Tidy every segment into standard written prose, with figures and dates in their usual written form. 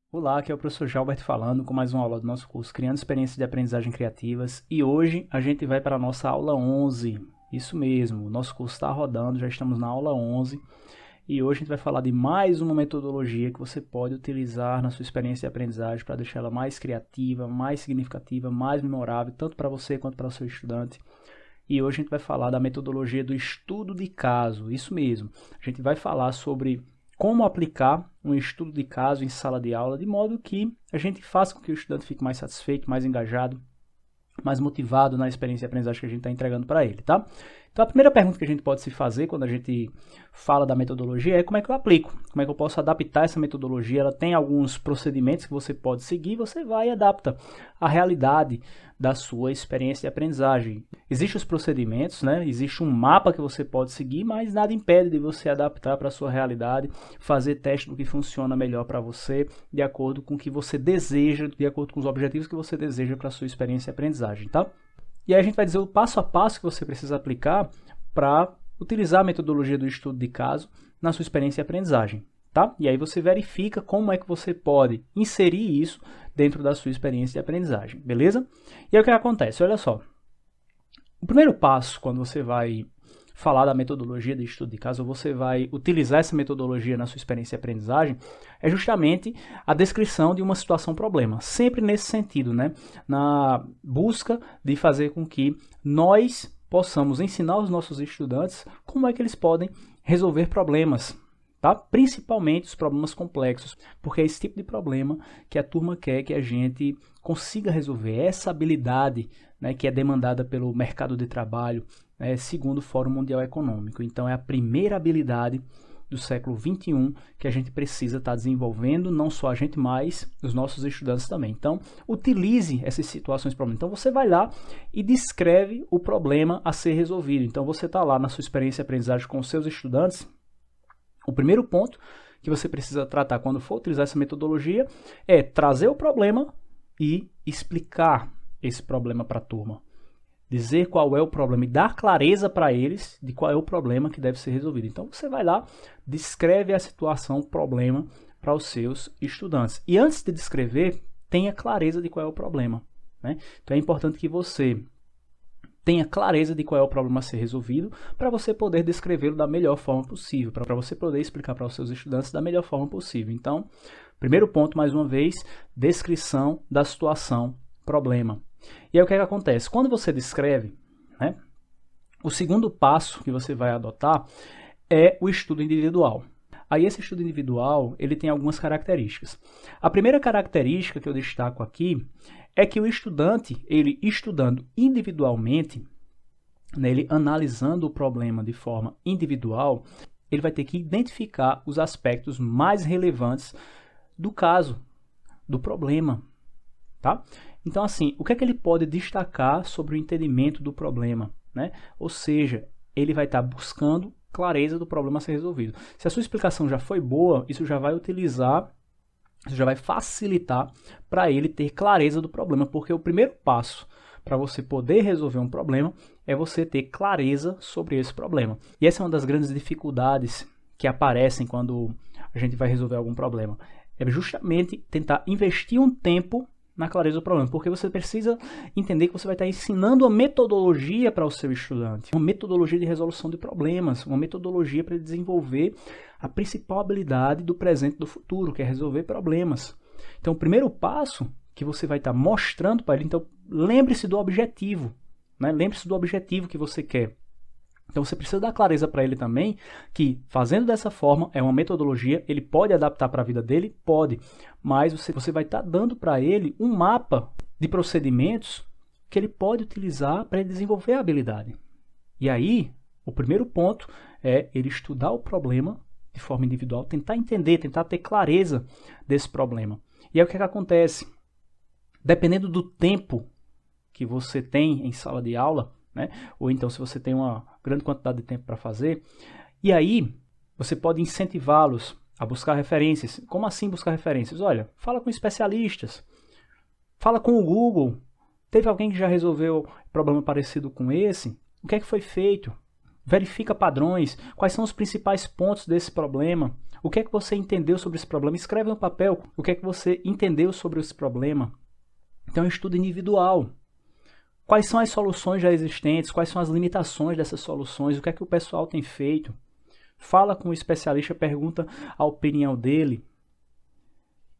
Olá, aqui é o professor Jalbert falando com mais uma aula do nosso curso Criando Experiências de Aprendizagem Criativas e hoje a gente vai para a nossa aula 11. Isso mesmo, o nosso curso está rodando, já estamos na aula 11 e hoje a gente vai falar de mais uma metodologia que você pode utilizar na sua experiência de aprendizagem para deixar ela mais criativa, mais significativa, mais memorável, tanto para você quanto para o seu estudante. E hoje a gente vai falar da metodologia do estudo de caso, isso mesmo. A gente vai falar sobre como aplicar um estudo de caso em sala de aula, de modo que a gente faça com que o estudante fique mais satisfeito, mais engajado, mais motivado na experiência de aprendizagem que a gente está entregando para ele, tá? Então a primeira pergunta que a gente pode se fazer quando a gente fala da metodologia é como é que eu aplico, como é que eu posso adaptar essa metodologia. Ela tem alguns procedimentos que você pode seguir, você vai e adapta à realidade da sua experiência de aprendizagem. Existem os procedimentos, né? Existe um mapa que você pode seguir, mas nada impede de você adaptar para a sua realidade, fazer teste do que funciona melhor para você, de acordo com o que você deseja, de acordo com os objetivos que você deseja para a sua experiência de aprendizagem, tá? E aí a gente vai dizer o passo a passo que você precisa aplicar para utilizar a metodologia do estudo de caso na sua experiência de aprendizagem, tá? E aí você verifica como é que você pode inserir isso dentro da sua experiência de aprendizagem, beleza? E aí o que acontece? Olha só, o primeiro passo quando você vai falar da metodologia de estudo de caso, ou você vai utilizar essa metodologia na sua experiência de aprendizagem, é justamente a descrição de uma situação-problema. Sempre nesse sentido, né? Na busca de fazer com que nós possamos ensinar os nossos estudantes como é que eles podem resolver problemas, tá? Principalmente os problemas complexos, porque é esse tipo de problema que a turma quer que a gente consiga resolver, essa habilidade, né, que é demandada pelo mercado de trabalho, segundo o Fórum Mundial Econômico. Então é a primeira habilidade do século XXI que a gente precisa estar desenvolvendo, não só a gente, mas os nossos estudantes também. Então, utilize essas situações de problema. Então, você vai lá e descreve o problema a ser resolvido. Então, você está lá na sua experiência de aprendizagem com os seus estudantes. O primeiro ponto que você precisa tratar quando for utilizar essa metodologia é trazer o problema e explicar esse problema para a turma. Dizer qual é o problema e dar clareza para eles de qual é o problema que deve ser resolvido. Então você vai lá, descreve a situação, o problema para os seus estudantes. E antes de descrever, tenha clareza de qual é o problema, né? Então é importante que você tenha clareza de qual é o problema a ser resolvido para você poder descrevê-lo da melhor forma possível, para você poder explicar para os seus estudantes da melhor forma possível. Então, primeiro ponto, mais uma vez, descrição da situação, problema. E aí o que acontece? Quando você descreve, né, o segundo passo que você vai adotar é o estudo individual. Aí esse estudo individual, ele tem algumas características. A primeira característica que eu destaco aqui é que o estudante, ele estudando individualmente, né, ele analisando o problema de forma individual, ele vai ter que identificar os aspectos mais relevantes do caso, do problema, tá? Então, assim, o que é que ele pode destacar sobre o entendimento do problema, né? Ou seja, ele vai estar buscando clareza do problema a ser resolvido. Se a sua explicação já foi boa, isso já vai facilitar para ele ter clareza do problema, porque o primeiro passo para você poder resolver um problema é você ter clareza sobre esse problema. E essa é uma das grandes dificuldades que aparecem quando a gente vai resolver algum problema. É justamente tentar investir um tempo na clareza do problema, porque você precisa entender que você vai estar ensinando uma metodologia para o seu estudante, uma metodologia de resolução de problemas, uma metodologia para ele desenvolver a principal habilidade do presente e do futuro, que é resolver problemas. Então, o primeiro passo que você vai estar mostrando para ele, então, lembre-se do objetivo, né? Lembre-se do objetivo que você quer. Então você precisa dar clareza para ele também que fazendo dessa forma é uma metodologia, ele pode adaptar para a vida dele? Pode, mas você vai estar dando para ele um mapa de procedimentos que ele pode utilizar para ele desenvolver a habilidade. E aí, o primeiro ponto é ele estudar o problema de forma individual, tentar entender, tentar ter clareza desse problema. E aí o que acontece? Dependendo do tempo que você tem em sala de aula, né? Ou então se você tem uma grande quantidade de tempo para fazer, e aí você pode incentivá-los a buscar referências. Como assim buscar referências? Olha, fala com especialistas, fala com o Google. Teve alguém que já resolveu problema parecido com esse? O que é que foi feito? verifica padrões, quais são os principais pontos desse problema, o que é que você entendeu sobre esse problema, escreve no papel o que é que você entendeu sobre esse problema. Então, é um estudo individual. Quais são as soluções já existentes, quais são as limitações dessas soluções, o que é que o pessoal tem feito. Fala com o especialista, pergunta a opinião dele.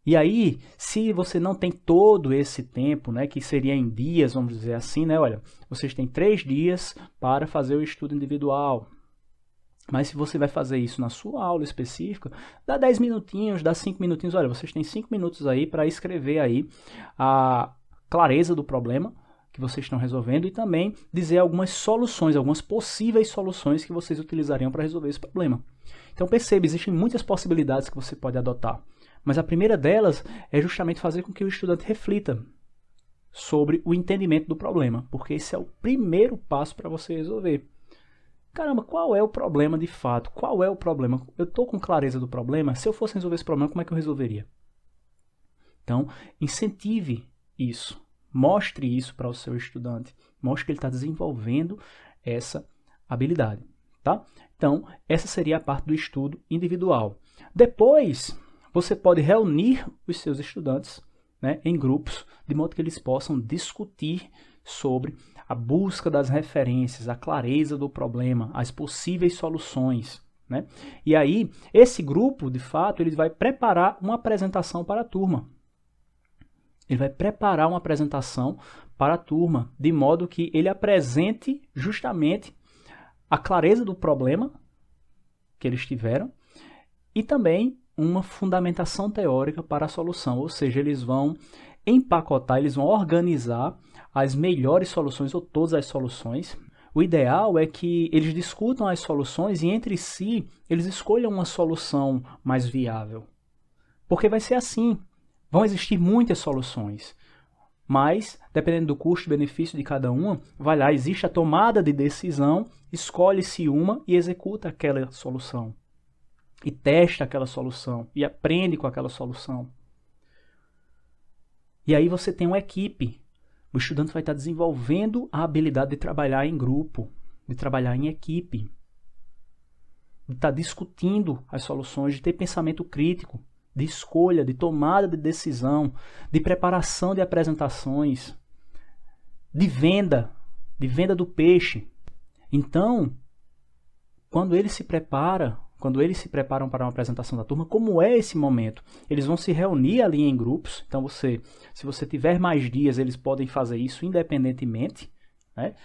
E aí, se você não tem todo esse tempo, né, que seria em dias, vamos dizer assim, né, olha, vocês têm 3 dias para fazer o estudo individual. Mas se você vai fazer isso na sua aula específica, dá 10 minutinhos, dá 5 minutinhos, olha, vocês têm 5 minutos aí para escrever aí a clareza do problema que vocês estão resolvendo e também dizer algumas soluções, algumas possíveis soluções que vocês utilizariam para resolver esse problema. Então perceba, existem muitas possibilidades que você pode adotar. Mas a primeira delas é justamente fazer com que o estudante reflita sobre o entendimento do problema, porque esse é o primeiro passo para você resolver. Caramba, qual é o problema de fato? Qual é o problema? Eu estou com clareza do problema? Se eu fosse resolver esse problema, como é que eu resolveria? Então, incentive isso. Mostre isso para o seu estudante. Mostre que ele está desenvolvendo essa habilidade. Tá? Então, essa seria a parte do estudo individual. Depois, você pode reunir os seus estudantes, né, em grupos, de modo que eles possam discutir sobre a busca das referências, a clareza do problema, as possíveis soluções. Né? E aí, esse grupo, de fato, ele vai preparar uma apresentação para a turma. Ele vai preparar uma apresentação para a turma, de modo que ele apresente justamente a clareza do problema que eles tiveram e também uma fundamentação teórica para a solução, ou seja, eles vão empacotar, eles vão organizar as melhores soluções ou todas as soluções. O ideal é que eles discutam as soluções e entre si eles escolham uma solução mais viável. Porque vai ser assim, vão existir muitas soluções, mas dependendo do custo-benefício de cada uma, vai lá, existe a tomada de decisão, escolhe-se uma e executa aquela solução. E testa aquela solução, e aprende com aquela solução. E aí você tem uma equipe. O estudante vai estar desenvolvendo a habilidade de trabalhar em grupo, de trabalhar em equipe, de estar discutindo as soluções, de ter pensamento crítico, de escolha, de tomada de decisão, de preparação de apresentações, de venda do peixe. Então, quando eles se preparam para uma apresentação da turma, como é esse momento? Eles vão se reunir ali em grupos, então se você tiver mais dias, eles podem fazer isso independentemente, né?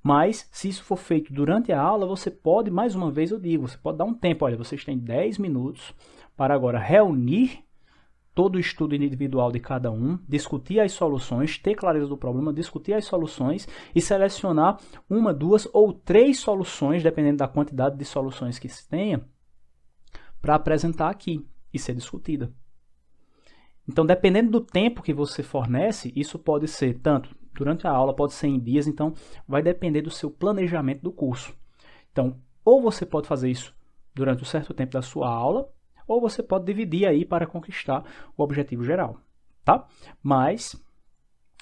Mas, se isso for feito durante a aula, você pode, mais uma vez eu digo, você pode dar um tempo, olha, vocês têm 10 minutos para agora reunir todo o estudo individual de cada um, discutir as soluções, ter clareza do problema, discutir as soluções e selecionar 1, 2 ou 3 soluções, dependendo da quantidade de soluções que se tenha, para apresentar aqui e ser discutida. Então, dependendo do tempo que você fornece, isso pode ser tanto durante a aula, pode ser em dias, então vai depender do seu planejamento do curso. Então, ou você pode fazer isso durante um certo tempo da sua aula, ou você pode dividir aí para conquistar o objetivo geral, tá? Mas,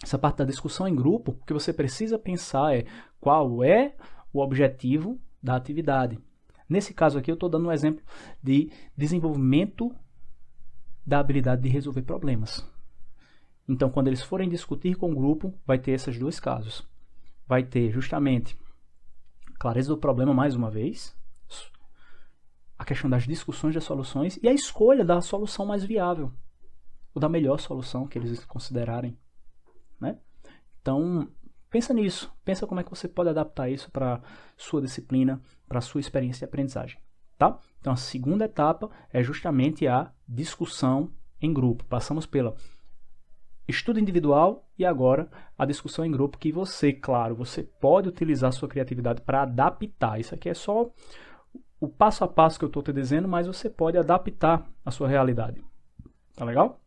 essa parte da discussão em grupo, o que você precisa pensar é qual é o objetivo da atividade. Nesse caso aqui, eu estou dando um exemplo de desenvolvimento da habilidade de resolver problemas. Então, quando eles forem discutir com o grupo, vai ter esses dois casos. Vai ter justamente clareza do problema mais uma vez, a questão das discussões das soluções e a escolha da solução mais viável, ou da melhor solução que eles considerarem, né? Então, pensa nisso, pensa como é que você pode adaptar isso para sua disciplina, para sua experiência de aprendizagem, tá? Então, a segunda etapa é justamente a discussão em grupo. Passamos pela estudo individual e agora a discussão em grupo, que você, claro, você pode utilizar a sua criatividade para adaptar. Isso aqui é só o passo a passo que eu estou te dizendo, mas você pode adaptar a sua realidade. Tá legal?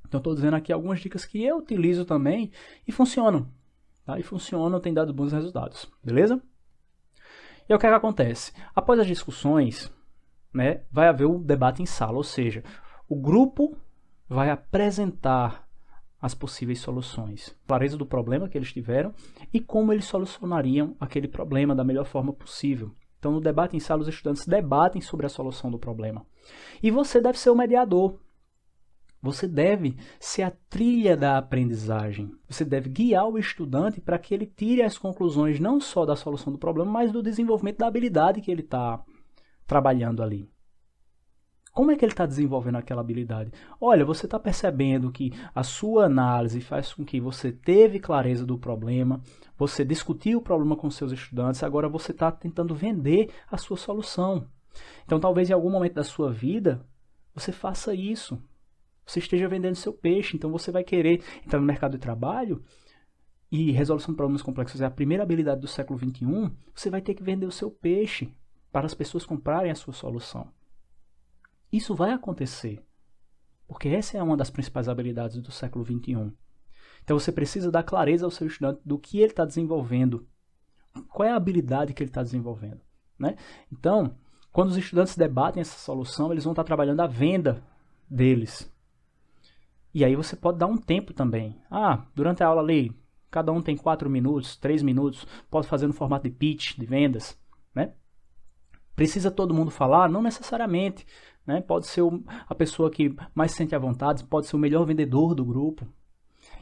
Então, estou dizendo aqui algumas dicas que eu utilizo também e funcionam. Tá? E funcionam, tem dado bons resultados. Beleza? E o que é que acontece? Após as discussões, né, vai haver o debate em sala, ou seja, o grupo vai apresentar as possíveis soluções, clareza do problema que eles tiveram e como eles solucionariam aquele problema da melhor forma possível. Então, no debate em sala, os estudantes debatem sobre a solução do problema. E você deve ser o mediador. Você deve ser a trilha da aprendizagem. Você deve guiar o estudante para que ele tire as conclusões não só da solução do problema, mas do desenvolvimento da habilidade que ele está trabalhando ali. Como é que ele está desenvolvendo aquela habilidade? Olha, você está percebendo que a sua análise faz com que você teve clareza do problema, você discutiu o problema com seus estudantes, agora você está tentando vender a sua solução. Então, talvez em algum momento da sua vida, você faça isso. Você esteja vendendo seu peixe, então você vai querer entrar no mercado de trabalho e resolução de problemas complexos é a primeira habilidade do século XXI, você vai ter que vender o seu peixe para as pessoas comprarem a sua solução. Isso vai acontecer, porque essa é uma das principais habilidades do século XXI. Então você precisa dar clareza ao seu estudante do que ele está desenvolvendo, qual é a habilidade que ele está desenvolvendo, né? Então, quando os estudantes debatem essa solução, eles vão estar trabalhando a venda deles. E aí você pode dar um tempo também. Durante a aula ali, cada um tem 4 minutos, 3 minutos, pode fazer no formato de pitch, de vendas, né? Precisa todo mundo falar? Não necessariamente, né? Pode ser a pessoa que mais se sente à vontade, pode ser o melhor vendedor do grupo.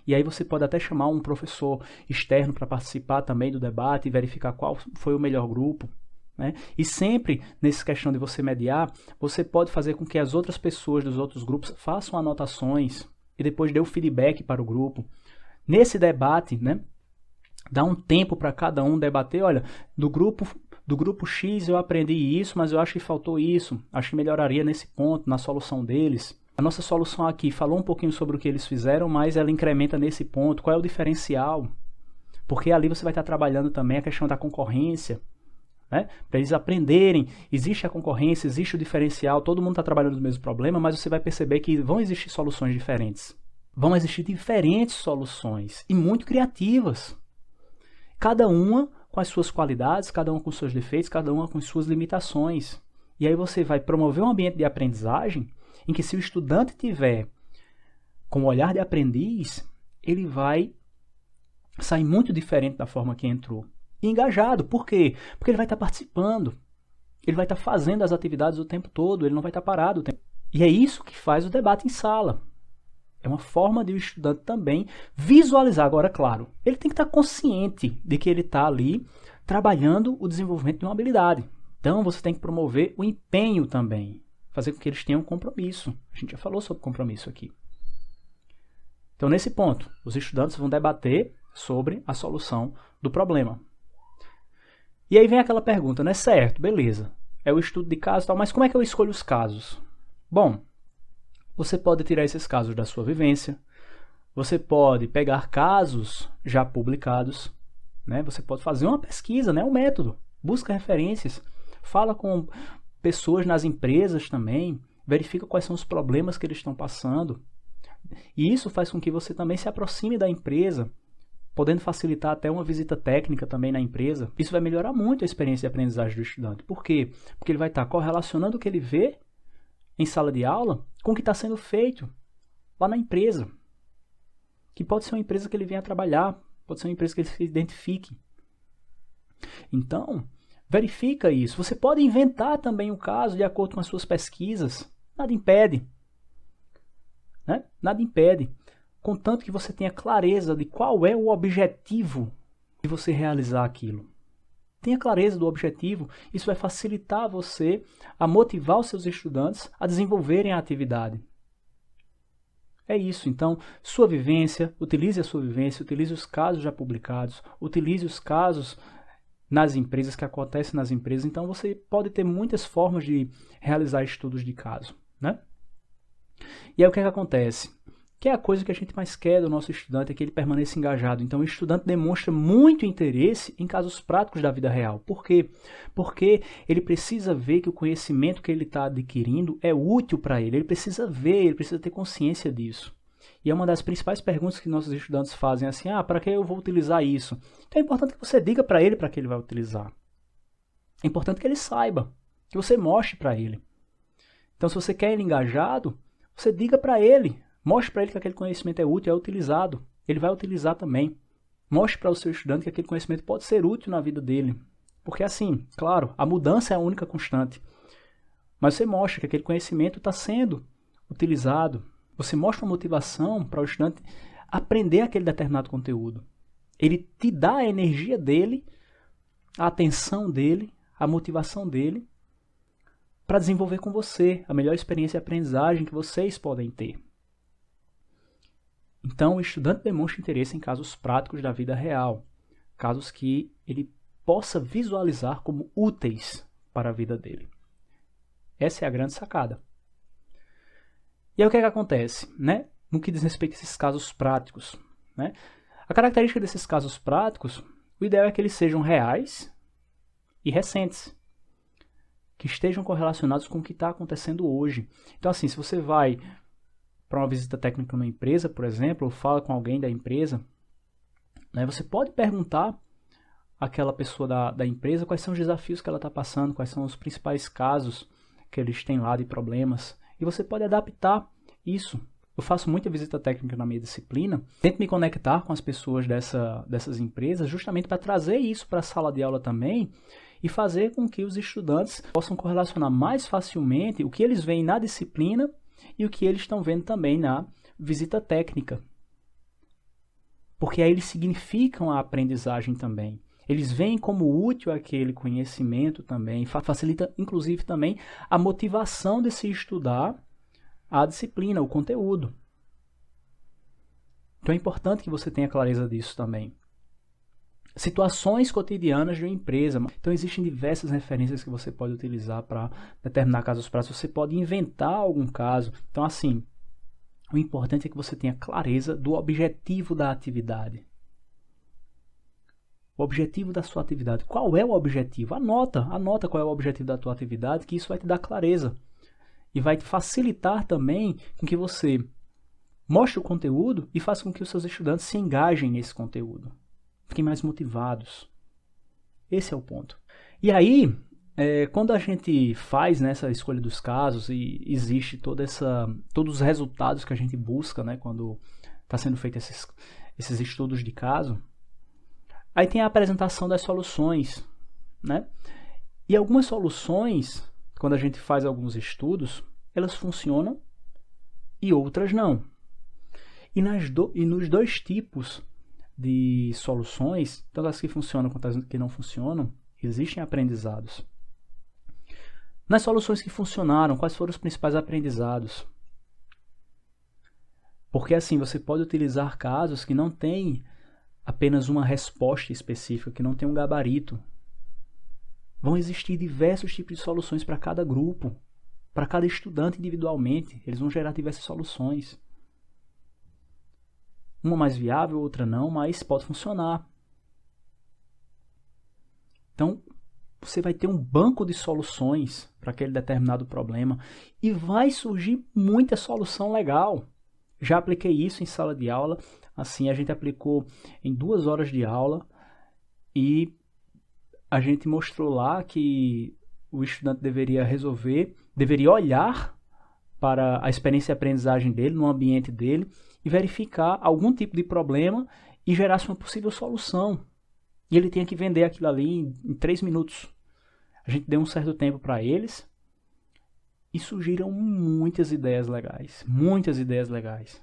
E aí você pode até chamar um professor externo para participar também do debate e verificar qual foi o melhor grupo, né? E sempre, nessa questão de você mediar, você pode fazer com que as outras pessoas dos outros grupos façam anotações e depois dê o feedback para o grupo. Nesse debate, né, dá um tempo para cada um debater, olha, do grupo X eu aprendi isso, mas eu acho que faltou isso, acho que melhoraria nesse ponto, na solução deles. A nossa solução aqui falou um pouquinho sobre o que eles fizeram, mas ela incrementa nesse ponto, qual é o diferencial? Porque ali você vai estar trabalhando também a questão da concorrência, né? Para eles aprenderem, existe a concorrência, existe o diferencial, todo mundo está trabalhando no mesmo problema, mas você vai perceber que vão existir soluções diferentes. Vão existir diferentes soluções e muito criativas. Cada uma com as suas qualidades, cada uma com os seus defeitos, cada uma com as suas limitações. E aí você vai promover um ambiente de aprendizagem em que, se o estudante tiver com o olhar de aprendiz, ele vai sair muito diferente da forma que entrou. E engajado. Por quê? Porque ele vai estar participando. Ele vai estar fazendo as atividades o tempo todo, ele não vai estar parado o tempo. E é isso que faz o debate em sala. É uma forma de o estudante também visualizar. Agora, claro, ele tem que estar consciente de que ele está ali trabalhando o desenvolvimento de uma habilidade. Então, você tem que promover o empenho também. Fazer com que eles tenham compromisso. A gente já falou sobre compromisso aqui. Então, nesse ponto, os estudantes vão debater sobre a solução do problema. E aí vem aquela pergunta, né? Certo, beleza. É o estudo de casos e tal, mas como é que eu escolho os casos? Bom, você pode tirar esses casos da sua vivência, você pode pegar casos já publicados, né? Você pode fazer uma pesquisa, né? Um método, busca referências, fala com pessoas nas empresas também, verifica quais são os problemas que eles estão passando. E isso faz com que você também se aproxime da empresa, podendo facilitar até uma visita técnica também na empresa. Isso vai melhorar muito a experiência de aprendizagem do estudante. Por quê? Porque ele vai estar correlacionando o que ele vê em sala de aula com o que está sendo feito lá na empresa. Que pode ser uma empresa que ele venha trabalhar, pode ser uma empresa que ele se identifique. Então, verifica isso. Você pode inventar também o caso de acordo com as suas pesquisas. Nada impede. Né? Nada impede. Contanto que você tenha clareza de qual é o objetivo de você realizar aquilo. Tenha clareza do objetivo, isso vai facilitar você a motivar os seus estudantes a desenvolverem a atividade. É isso, então, sua vivência, utilize a sua vivência, utilize os casos já publicados, utilize os casos nas empresas, que acontecem nas empresas, então você pode ter muitas formas de realizar estudos de caso, né? E aí o que acontece? Que é a coisa que a gente mais quer do nosso estudante, é que ele permaneça engajado. Então o estudante demonstra muito interesse em casos práticos da vida real. Por quê? Porque ele precisa ver que o conhecimento que ele está adquirindo é útil para ele. Ele precisa ver, ele precisa ter consciência disso. E é uma das principais perguntas que nossos estudantes fazem assim, para que eu vou utilizar isso? Então é importante que você diga para ele para que ele vai utilizar. É importante que ele saiba, que você mostre para ele. Então se você quer ele engajado, você diga para ele. Mostre para ele que aquele conhecimento é útil, é utilizado. Ele vai utilizar também. Mostre para o seu estudante que aquele conhecimento pode ser útil na vida dele. Porque assim, claro, a mudança é a única constante. Mas você mostra que aquele conhecimento está sendo utilizado. Você mostra uma motivação para o estudante aprender aquele determinado conteúdo. Ele te dá a energia dele, a atenção dele, a motivação dele para desenvolver com você a melhor experiência de aprendizagem que vocês podem ter. Então, o estudante demonstra interesse em casos práticos da vida real, casos que ele possa visualizar como úteis para a vida dele. Essa é a grande sacada. E aí o que é que acontece, né? No que diz respeito a esses casos práticos, né? A característica desses casos práticos, o ideal é que eles sejam reais e recentes, que estejam correlacionados com o que está acontecendo hoje. Então assim, se você vai para uma visita técnica numa empresa, por exemplo, ou fala com alguém da empresa, né, você pode perguntar àquela pessoa da empresa quais são os desafios que ela está passando, quais são os principais casos que eles têm lá de problemas, e você pode adaptar isso. Eu faço muita visita técnica na minha disciplina, tento me conectar com as pessoas dessas empresas justamente para trazer isso para a sala de aula também e fazer com que os estudantes possam correlacionar mais facilmente o que eles veem na disciplina e o que eles estão vendo também na visita técnica. Porque aí eles significam a aprendizagem também. Eles veem como útil aquele conhecimento também, facilita inclusive também a motivação de se estudar a disciplina, o conteúdo. Então é importante que você tenha clareza disso também. Situações cotidianas de uma empresa. Então existem diversas referências que você pode utilizar para determinar casos práticos. Você pode inventar algum caso. Então assim, o importante é que você tenha clareza do objetivo da atividade. O objetivo da sua atividade. Qual é o objetivo? Anota qual é o objetivo da tua atividade, que isso vai te dar clareza. E vai te facilitar também com que você mostre o conteúdo e faça com que os seus estudantes se engajem nesse conteúdo. Fiquem mais motivados. Esse é o ponto. E aí, quando a gente faz essa escolha dos casos e existe todos os resultados que a gente busca, né, quando está sendo feito esses estudos de caso, aí tem a apresentação das soluções, né? E algumas soluções, quando a gente faz alguns estudos, elas funcionam e outras não. E nos dois tipos de soluções, tanto as que funcionam quanto as que não funcionam, existem aprendizados. Nas soluções que funcionaram, quais foram os principais aprendizados? Porque assim, você pode utilizar casos que não têm apenas uma resposta específica, que não tem um gabarito. Vão existir diversos tipos de soluções para cada grupo, para cada estudante individualmente. Eles vão gerar diversas soluções. Uma mais viável, outra não, mas pode funcionar. Então, você vai ter um banco de soluções para aquele determinado problema e vai surgir muita solução legal. Já apliquei isso em sala de aula. Assim, a gente aplicou em 2 horas de aula e a gente mostrou lá que o estudante deveria olhar para a experiência de aprendizagem dele, no ambiente dele, e verificar algum tipo de problema e gerasse uma possível solução. E ele tinha que vender aquilo ali em 3 minutos. A gente deu um certo tempo para eles e surgiram muitas ideias legais. Muitas ideias legais.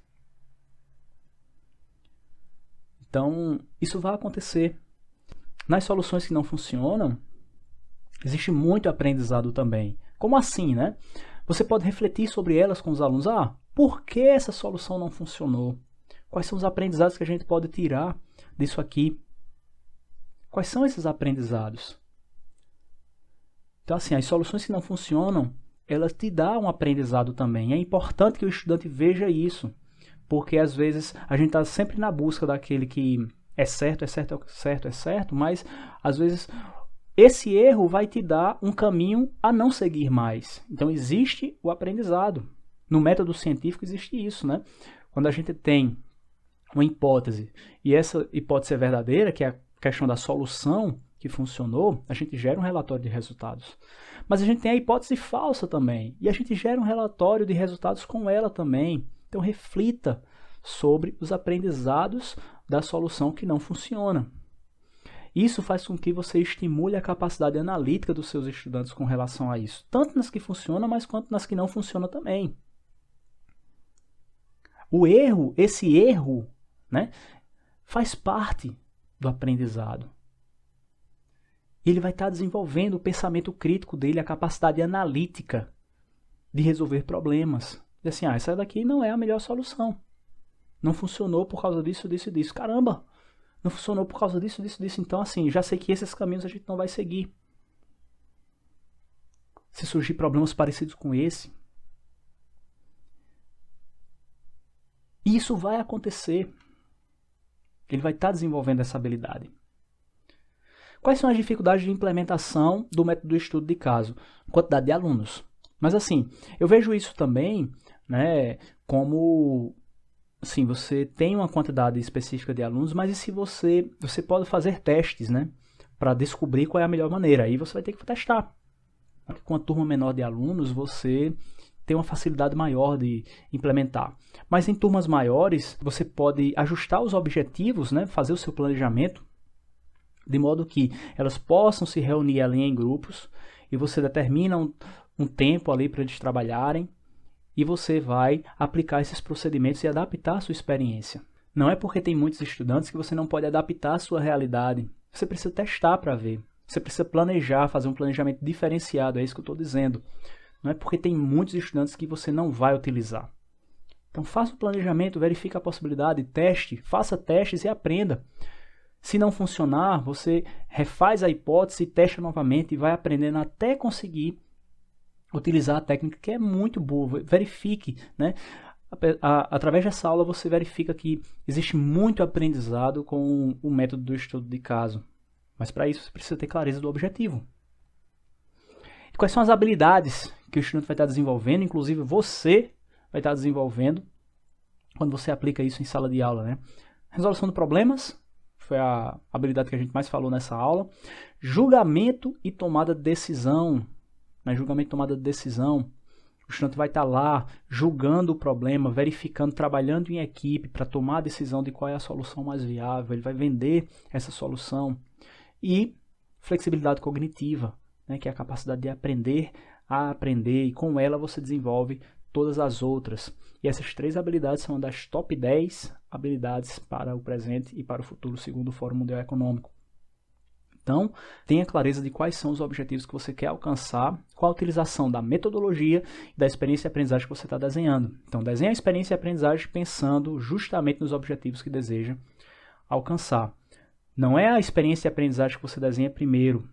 Então, isso vai acontecer. Nas soluções que não funcionam, existe muito aprendizado também. Como assim, né? Você pode refletir sobre elas com os alunos. Por que essa solução não funcionou? Quais são os aprendizados que a gente pode tirar disso aqui? Quais são esses aprendizados? Então, assim, as soluções que não funcionam, elas te dão um aprendizado também. É importante que o estudante veja isso, porque às vezes a gente está sempre na busca daquele que é certo, mas às vezes esse erro vai te dar um caminho a não seguir mais. Então existe o aprendizado. No método científico existe isso, né? Quando a gente tem uma hipótese e essa hipótese é verdadeira, que é a questão da solução que funcionou, a gente gera um relatório de resultados. Mas a gente tem a hipótese falsa também, e a gente gera um relatório de resultados com ela também. Então reflita sobre os aprendizados da solução que não funciona. Isso faz com que você estimule a capacidade analítica dos seus estudantes com relação a isso, tanto nas que funcionam, mas quanto nas que não funcionam também. Esse erro, né, faz parte do aprendizado. Ele vai estar desenvolvendo o pensamento crítico dele, a capacidade analítica de resolver problemas. E assim, essa daqui não é a melhor solução. Não funcionou por causa disso, disso e disso. Caramba, não funcionou por causa disso, disso, disso. Então, assim, já sei que esses caminhos a gente não vai seguir. Se surgir problemas parecidos com esse, isso vai acontecer. Ele vai estar desenvolvendo essa habilidade. Quais são as dificuldades de implementação do método de estudo de caso? Quantidade de alunos. Mas assim, eu vejo isso também, né, como assim, você tem uma quantidade específica de alunos, mas e se você pode fazer testes, né, para descobrir qual é a melhor maneira. Aí você vai ter que testar. Com uma turma menor de alunos, você tem uma facilidade maior de implementar. Mas em turmas maiores, você pode ajustar os objetivos, né, fazer o seu planejamento, de modo que elas possam se reunir ali em grupos, e você determina um tempo ali para eles trabalharem, e você vai aplicar esses procedimentos e adaptar a sua experiência. Não é porque tem muitos estudantes que você não pode adaptar a sua realidade. Você precisa testar para ver. Você precisa planejar, fazer um planejamento diferenciado, é isso que eu estou dizendo. Não é porque tem muitos estudantes que você não vai utilizar. Então faça o planejamento, verifique a possibilidade, teste, faça testes e aprenda. Se não funcionar, você refaz a hipótese, testa novamente e vai aprendendo até conseguir utilizar a técnica, que é muito boa. Verifique, né? Através dessa aula você verifica que existe muito aprendizado com o método do estudo de caso. Mas para isso você precisa ter clareza do objetivo. E quais são as habilidades que o estudante vai estar desenvolvendo, inclusive você vai estar desenvolvendo quando você aplica isso em sala de aula, né? Resolução de problemas, foi a habilidade que a gente mais falou nessa aula. Julgamento e tomada de decisão. Né? Julgamento e tomada de decisão. O estudante vai estar lá julgando o problema, verificando, trabalhando em equipe para tomar a decisão de qual é a solução mais viável. Ele vai vender essa solução. E flexibilidade cognitiva, né? Que é a capacidade de aprender a aprender, e com ela você desenvolve todas as outras. E essas 3 habilidades são das top 10 habilidades para o presente e para o futuro, segundo o Fórum Mundial Econômico. Então, tenha clareza de quais são os objetivos que você quer alcançar com a utilização da metodologia e da experiência de aprendizagem que você está desenhando. Então, desenhe a experiência de aprendizagem pensando justamente nos objetivos que deseja alcançar. Não é a experiência de aprendizagem que você desenha primeiro.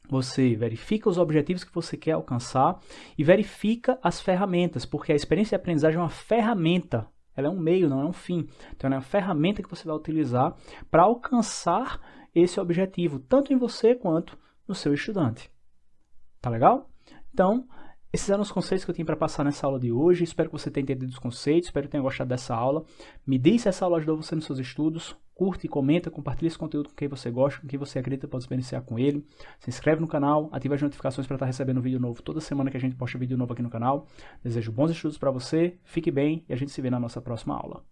Você verifica os objetivos que você quer alcançar e verifica as ferramentas, porque a experiência de aprendizagem é uma ferramenta, ela é um meio, não é um fim. Então ela é uma ferramenta que você vai utilizar para alcançar esse objetivo, tanto em você quanto no seu estudante. Tá legal? Então, esses eram os conceitos que eu tinha para passar nessa aula de hoje. Espero que você tenha entendido os conceitos, espero que tenha gostado dessa aula. Me diz se essa aula ajudou você nos seus estudos. Curte, comenta, compartilha esse conteúdo com quem você gosta, com quem você acredita pode se beneficiar com ele. Se inscreve no canal, ativa as notificações para estar recebendo vídeo novo toda semana que a gente posta vídeo novo aqui no canal. Desejo bons estudos para você, fique bem e a gente se vê na nossa próxima aula.